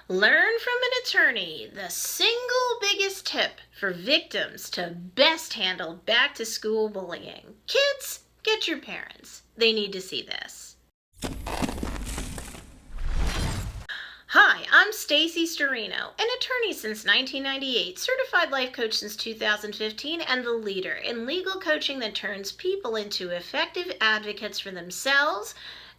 Learn from an attorney the single biggest tip for victims to best handle back-to-school bullying. Kids, get your parents. They need to see this. Hi, I'm Stacey Storino, an attorney since 1998, certified life coach since 2015, and the leader in legal coaching that turns people into effective advocates for themselves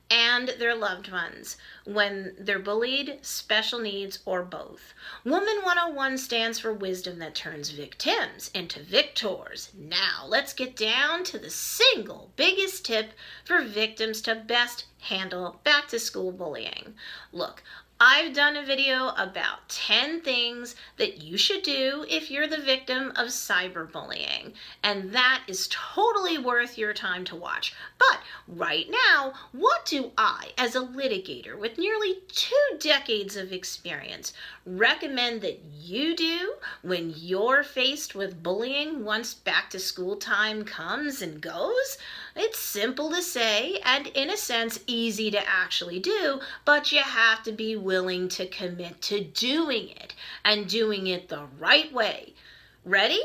and their loved ones when they're bullied, special needs, or both. Woman 101 stands for wisdom that turns victims into victors. Now, let's get down to the single biggest tip for victims to best handle back-to-school bullying. Look, I've done a video about 10 things that you should do if you're the victim of cyberbullying, and that is totally worth your time to watch. But right now, what do I, as a litigator with nearly 2 decades of experience, recommend that you do when you're faced with bullying once back to school time comes and goes? It's simple to say and, in a sense, easy to actually do, but you have to be willing to commit to doing it and doing it the right way. Ready?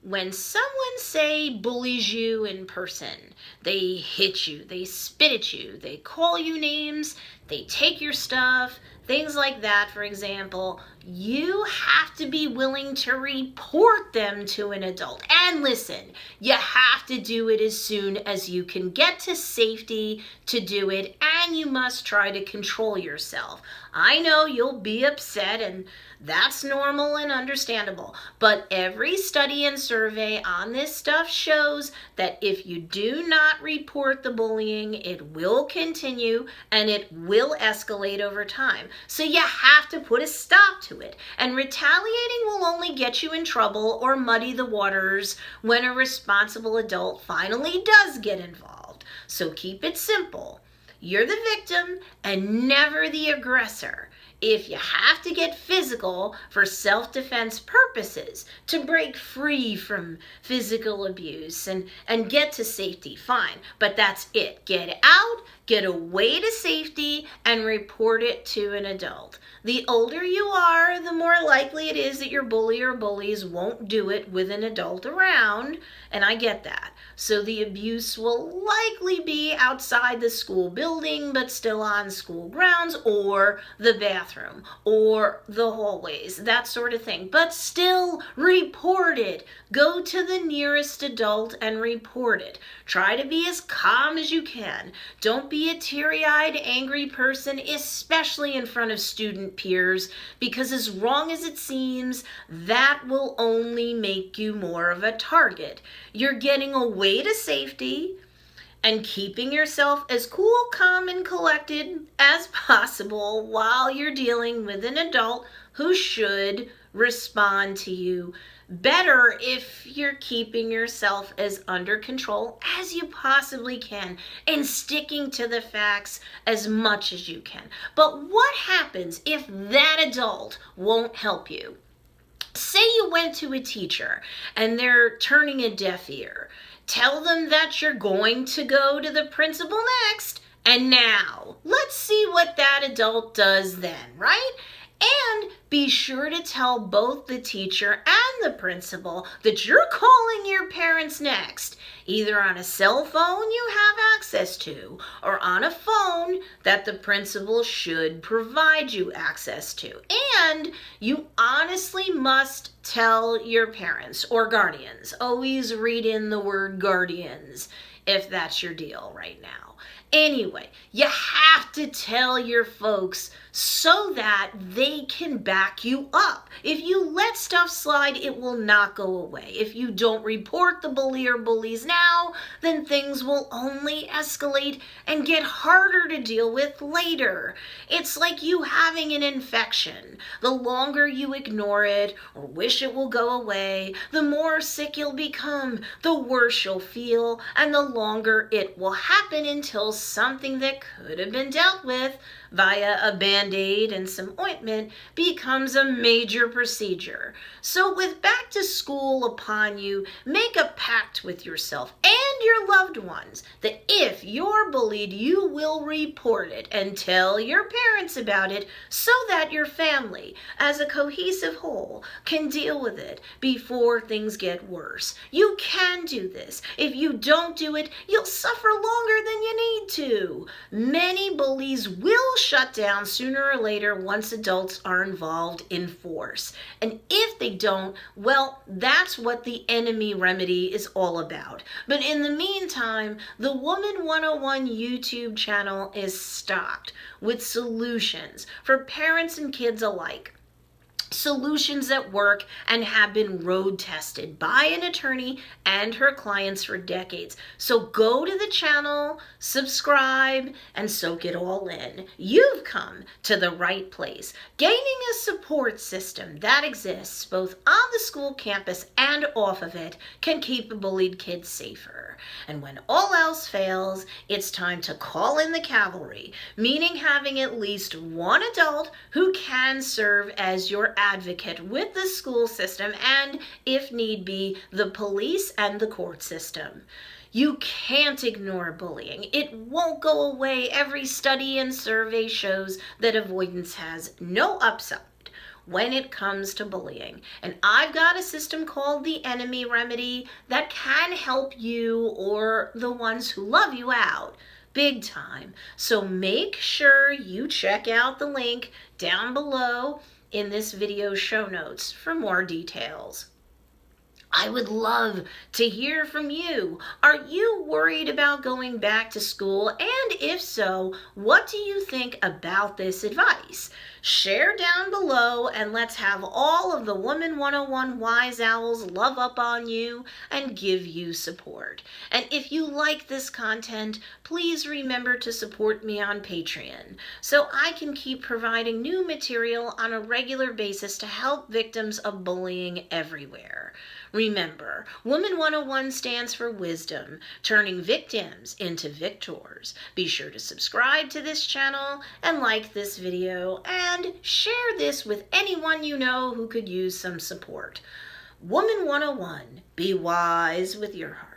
When someone, say, bullies you in person, they hit you, they spit at you, they call you names, they take your stuff, things like that, for example, you have to be willing to report them to an adult. And listen, you have to do it as soon as you can get to safety to do it, and you must try to control yourself. I know you'll be upset, and that's normal and understandable, but every study and survey on this stuff shows that if you do not report the bullying, it will continue and it will escalate over time. So you have to put a stop to it. And retaliating will only get you in trouble or muddy the waters when a responsible adult finally does get involved. So keep it simple. You're the victim and never the aggressor. If you have to get physical for self-defense purposes to break free from physical abuse and get to safety, fine. But that's it. Get out, get away to safety, and report it to an adult. The older you are, the more likely it is that your bully or bullies won't do it with an adult around, and I get that. So the abuse will likely be outside the school building, but still on school grounds or the bathroom or the hallways, that sort of thing. But still report it. Go to the nearest adult and report it. Try to be as calm as you can. Don't be a teary-eyed, angry person, especially in front of student peers, because as wrong as it seems, that will only make you more of a target. You're getting away to safety and keeping yourself as cool, calm, and collected as possible while you're dealing with an adult who should respond to you better if you're keeping yourself as under control as you possibly can and sticking to the facts as much as you can. But what happens if that adult won't help you? Say you went to a teacher and they're turning a deaf ear. Tell them that you're going to go to the principal next, and now let's see what that adult does then, right? And be sure to tell both the teacher and the principal that you're calling your parents next, either on a cell phone you have access to or on a phone that the principal should provide you access to. And you honestly must tell your parents or guardians. Always read in the word guardians if that's your deal right now. Anyway, you have to tell your folks so that they can back you up. If you let stuff slide, it will not go away. If you don't report the bully or bullies now, then things will only escalate and get harder to deal with later. It's like you having an infection. The longer you ignore it or wish it will go away, the more sick you'll become, the worse you'll feel, and the longer it will happen until something that could have been dealt with via a Band-Aid and some ointment becomes a major procedure. So with back to school upon you, make a pact with yourself and your loved ones that if you're bullied, you will report it and tell your parents about it so that your family, as a cohesive whole, can deal with it before things get worse. You can do this. If you don't do it, you'll suffer longer than you need to. Many bullies will shut down sooner or later once adults are involved in force. And if they don't, well, that's what the enemy remedy is all about. But in the meantime, the Woman 101 YouTube channel is stocked with solutions for parents and kids alike. Solutions that work and have been road tested by an attorney and her clients for decades. So go to the channel, subscribe, and soak it all in. You've come to the right place. Gaining a support system that exists both on the school campus and off of it can keep a bullied kid safer. And when all else fails, it's time to call in the cavalry, meaning having at least one adult who can serve as your advocate with the school system and, if need be, the police and the court system. You can't ignore bullying. It won't go away. Every study and survey shows that avoidance has no upside when it comes to bullying. And I've got a system called the Enemy Remedy that can help you or the ones who love you out big time. So make sure you check out the link down below in this video show notes for more details. I would love to hear from you. Are you worried about going back to school? And if so, what do you think about this advice? Share down below and let's have all of the Woman 101 wise owls love up on you and give you support. And if you like this content, please remember to support me on Patreon so I can keep providing new material on a regular basis to help victims of bullying everywhere. Remember, Woman 101 stands for wisdom, turning victims into victors. Be sure to subscribe to this channel and like this video and share this with anyone you know who could use some support. Woman 101, be wise with your heart.